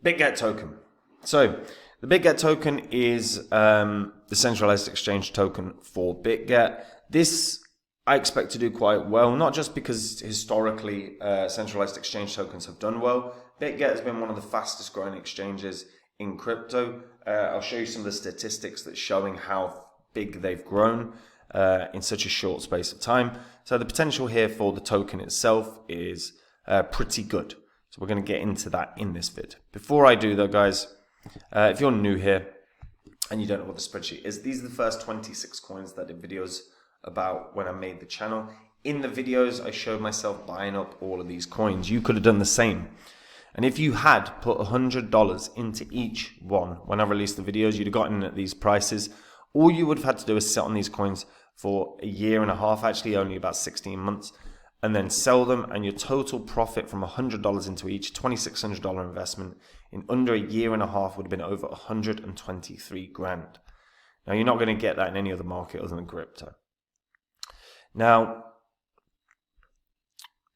Bitget token. So the Bitget token is the centralized exchange token for Bitget. This I expect to do quite well, not just because historically centralized exchange tokens have done well. Bitget has been one of the fastest growing exchanges in crypto. I'll show you some of the statistics that's showing how big they've grown in such a short space of time. So the potential here for the token itself is pretty good. So we're going to get into that in this vid. Before I do though, guys, if you're new here and you don't know what the spreadsheet is, these are the first 26 coins that I did videos about when I made the channel. In the videos, I showed myself buying up all of these coins. You could have done the same. And if you had put $100 into each one when I released the videos, you'd have gotten at these prices. All you would have had to do is sit on these coins for a year and a half, actually only about 16 months, and then sell them, and your total profit from $100 into each $2,600 investment in under a year and a half would have been over 123 grand. Now, you're not going to get that in any other market other than crypto. Now,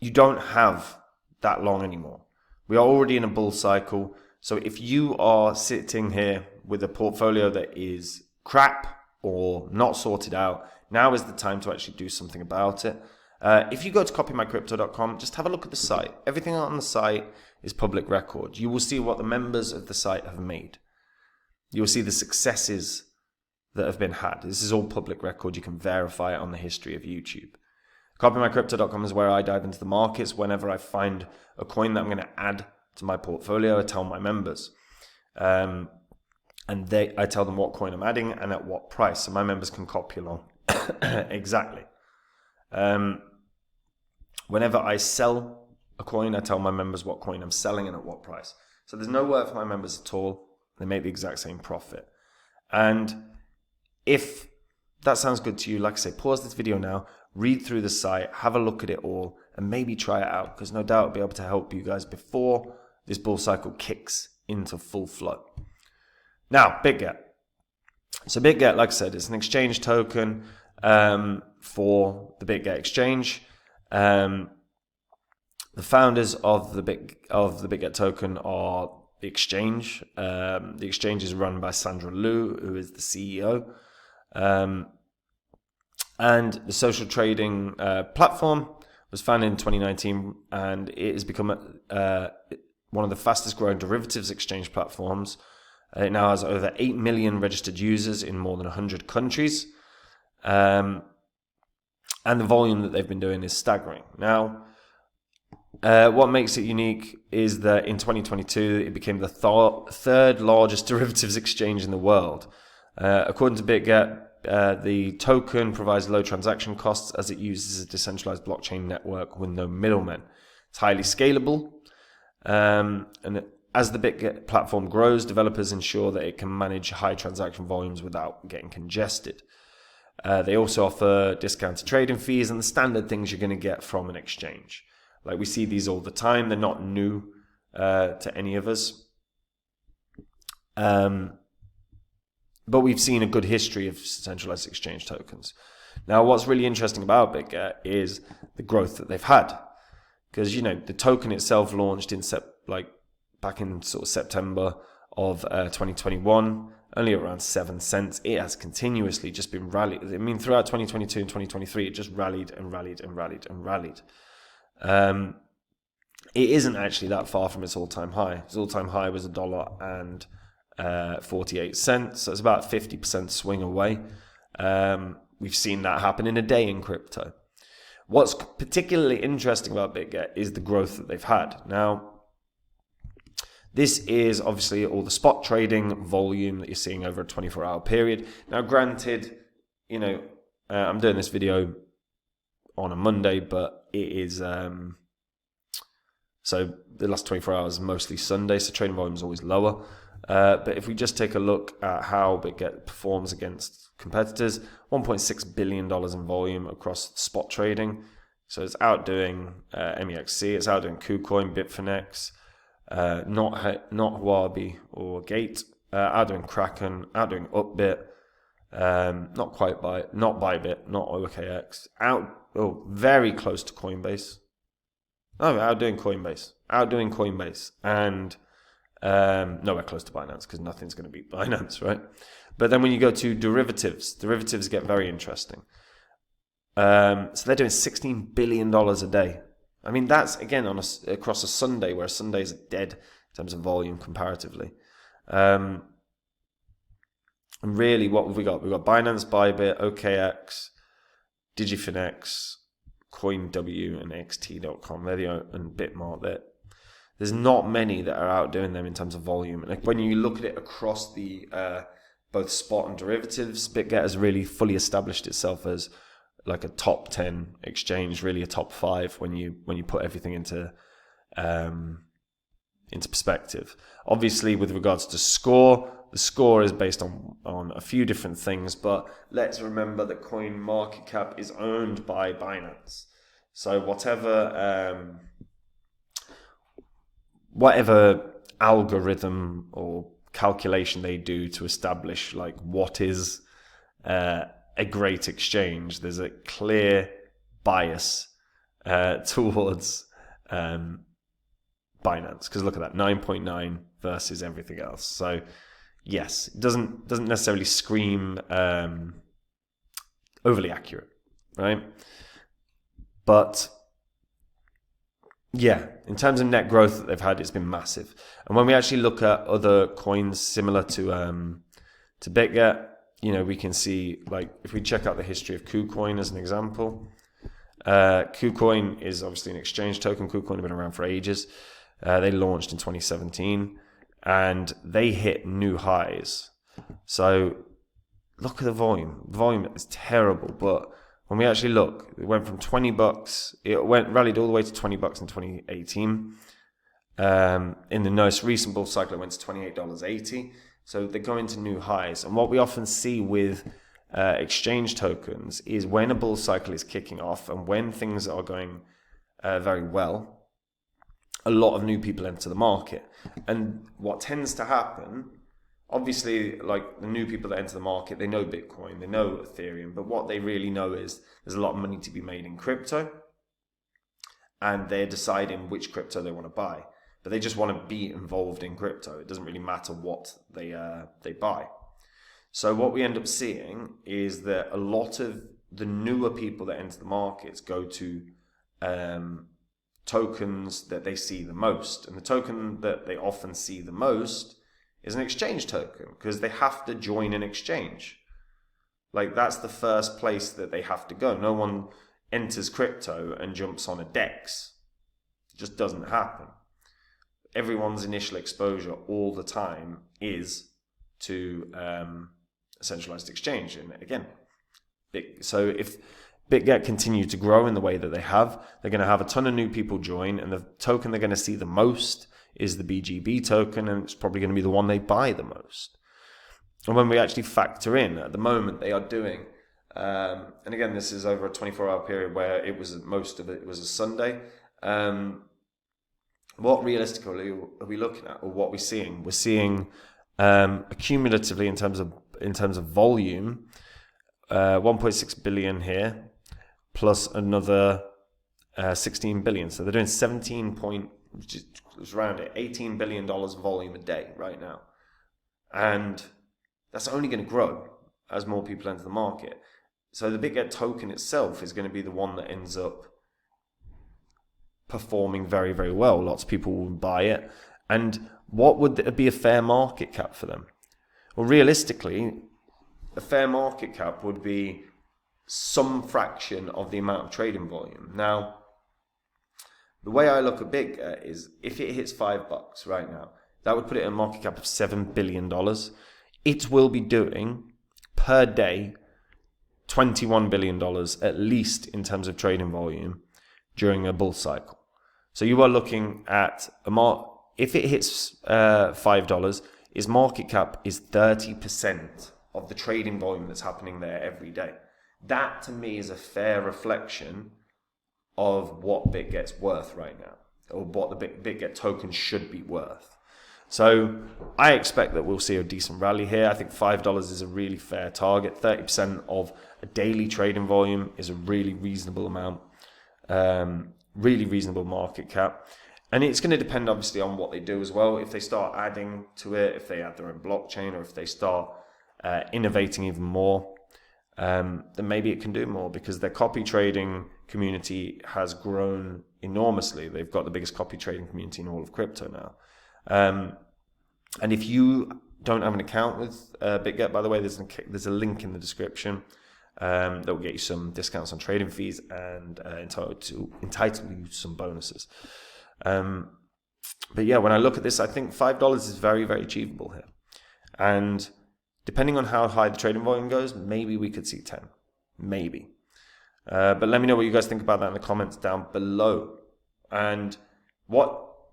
you don't have that long anymore. We are already in a bull cycle. So if you are sitting here with a portfolio that is crap or not sorted out, now is the time to actually do something about it. If you go to copymycrypto.com, just have a look at the site. Everything on the site is public record. You will see what the members of the site have made. You will see the successes that have been had. This is all public record. You can verify it on the history of YouTube. Copymycrypto.com is where I dive into the markets. Whenever I find a coin that I'm going to add to my portfolio, I tell my members. I tell them what coin I'm adding and at what price. So my members can copy along. Exactly. Whenever I sell a coin, I tell my members what coin I'm selling and at what price. So there's no work for my members at all. They make the exact same profit. And if that sounds good to you, like I say, pause this video now, read through the site, have a look at it all, and maybe try it out, because no doubt I'll be able to help you guys before this bull cycle kicks into full flow. Now, Bitget. So Bitget, like I said, is an exchange token for the Bitget exchange. The founders of the Bitget token are the exchange. The exchange is run by Sandra Liu, who is the CEO. And the social trading platform was founded in 2019, and it has become one of the fastest growing derivatives exchange platforms. It now has over 8 million registered users in more than 100 countries. And the volume that they've been doing is staggering. Now, what makes it unique is that in 2022, it became the third largest derivatives exchange in the world. According to Bitget, the token provides low transaction costs as it uses a decentralized blockchain network with no middlemen. It's highly scalable. And as the Bitget platform grows, developers ensure that it can manage high transaction volumes without getting congested. They also offer discounted trading fees and the standard things you're going to get from an exchange. Like, we see these all the time. They're not new to any of us. But we've seen a good history of centralized exchange tokens. Now, what's really interesting about Bitget is the growth that they've had. Because, the token itself launched back in sort of September of 2021, only around 7 cents. It has continuously just been rallied. I mean, throughout 2022 and 2023, it just rallied and rallied and rallied and rallied. It isn't actually that far from its all-time high. Its all-time high was $1.48, so it's about 50% swing away. We've seen that happen in a day in crypto. What's particularly interesting about Bitget is the growth that they've had. Now, this is obviously all the spot trading volume that you're seeing over a 24-hour period. Now, granted, I'm doing this video on a Monday, but it is so the last 24 hours is mostly Sunday, so trading volume is always lower. But if we just take a look at how Bitget performs against competitors, $1.6 billion in volume across spot trading. So it's outdoing MEXC, it's outdoing KuCoin, Bitfinex, not Huobi or Gate, outdoing Kraken, outdoing Upbit, not Bybit, not OKX, very close to Coinbase. Outdoing Coinbase, and Nowhere close to Binance because nothing's going to beat Binance, right? But then when you go to derivatives get very interesting. So they're doing $16 billion a day. I mean, that's, again, across a Sunday, where Sundays are dead in terms of volume comparatively. And really, what have we got? We've got Binance, Bybit, OKX, DigiFinex, CoinW, and XT.com. And Bitmart. There's not many that are outdoing them in terms of volume. And when you look at it across the both spot and derivatives, Bitget has really fully established itself as like a top 10 exchange, really a top 5 when you put everything into perspective. Obviously, with regards to score, the score is based on a few different things, but let's remember that coin market cap is owned by Binance. So whatever algorithm or calculation they do to establish like what is a great exchange, there's a clear bias towards Binance, because look at that, 9.9 versus everything else. So yes, it doesn't necessarily scream overly accurate, right? But yeah, in terms of net growth that they've had, it's been massive. And when we actually look at other coins similar to Bitget, we can see, like, if we check out the history of KuCoin as an example, KuCoin is obviously an exchange token. KuCoin have been around for ages. They launched in 2017 and they hit new highs. So look at the volume. The volume is terrible, but when we actually look, it went from $20. It rallied all the way to $20 in 2018. In the most recent bull cycle, it went to $28.80. So they're going to new highs. And what we often see with exchange tokens is when a bull cycle is kicking off and when things are going very well, a lot of new people enter the market. And what tends to happen, obviously, like the new people that enter the market, they know Bitcoin, they know Ethereum, but what they really know is there's a lot of money to be made in crypto, and they're deciding which crypto they want to buy. But they just want to be involved in crypto. It doesn't really matter what they buy. So what we end up seeing is that a lot of the newer people that enter the markets go to tokens that they see the most. And the token that they often see the most is an exchange token, because they have to join an exchange. Like, that's the first place that they have to go. No one enters crypto and jumps on a DEX. It just doesn't happen. Everyone's initial exposure all the time is to a centralized exchange. And again, so if Bitget continue to grow in the way that they have, they're going to have a ton of new people join, and the token they're going to see the most is the BGB token, and it's probably going to be the one they buy the most. And when we actually factor in, at the moment they are doing, and again, this is over a 24-hour period where most of it was a Sunday. What realistically are we looking at, or what we're seeing? We're seeing accumulatively in terms of volume, 1.6 billion here, plus another 16 billion. So they're doing around $18 billion volume a day right now, and that's only going to grow as more people enter the market. So the Bitget token itself is going to be the one that ends up performing very, very well. Lots of people will buy it. And what would be a fair market cap for them? Well, realistically, a fair market cap would be some fraction of the amount of trading volume. Now, the way I look at Bitget is, if it hits $5 right now, that would put it in a market cap of $7 billion. It will be doing per day $21 billion at least in terms of trading volume during a bull cycle. So you are looking at if it hits $5, its market cap is 30% of the trading volume that's happening there every day. That to me is a fair reflection of what Bitget's worth right now, or what the Bitget token should be worth. So I expect that we'll see a decent rally here. I think $5 is a really fair target. 30% of a daily trading volume is a really reasonable amount, really reasonable market cap. And it's going to depend obviously on what they do as well. If they start adding to it, if they add their own blockchain, or if they start innovating even more, then maybe it can do more, because their copy trading community has grown enormously. They've got the biggest copy trading community in all of crypto now. And if you don't have an account with Bitget, by the way, there's a link in the description that will get you some discounts on trading fees and entitle you to some bonuses. But yeah, when I look at this, I think $5 is very, very achievable here. And depending on how high the trading volume goes, maybe we could see 10. Maybe. But let me know what you guys think about that in the comments down below. And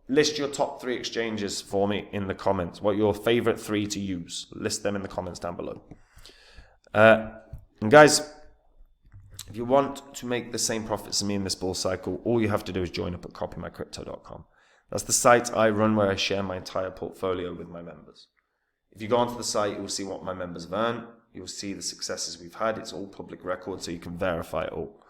list your top 3 exchanges for me in the comments. What your favorite 3 to use. List them in the comments down below. And guys, if you want to make the same profits as me in this bull cycle, all you have to do is join up at copymycrypto.com. That's the site I run where I share my entire portfolio with my members. If you go onto the site, you will see what my members have earned. You'll see the successes we've had. It's all public record, so you can verify it all.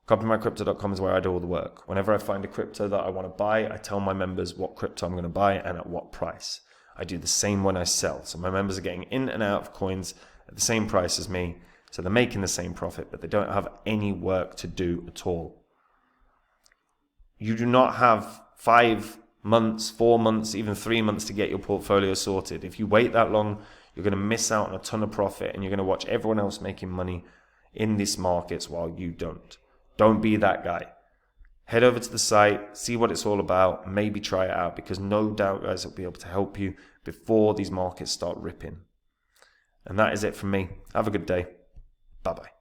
Copymycrypto.com is where I do all the work. Whenever I find a crypto that I want to buy, I tell my members what crypto I'm going to buy and at what price. I do the same when I sell. So my members are getting in and out of coins at the same price as me. So they're making the same profit, but they don't have any work to do at all. You do not have 5 months, 4 months, even 3 months to get your portfolio sorted. If you wait that long, you're going to miss out on a ton of profit, and you're going to watch everyone else making money in these markets while you don't. Don't be that guy. Head over to the site, see what it's all about, maybe try it out, because no doubt guys will be able to help you before these markets start ripping. And that is it from me. Have a good day. Bye-bye.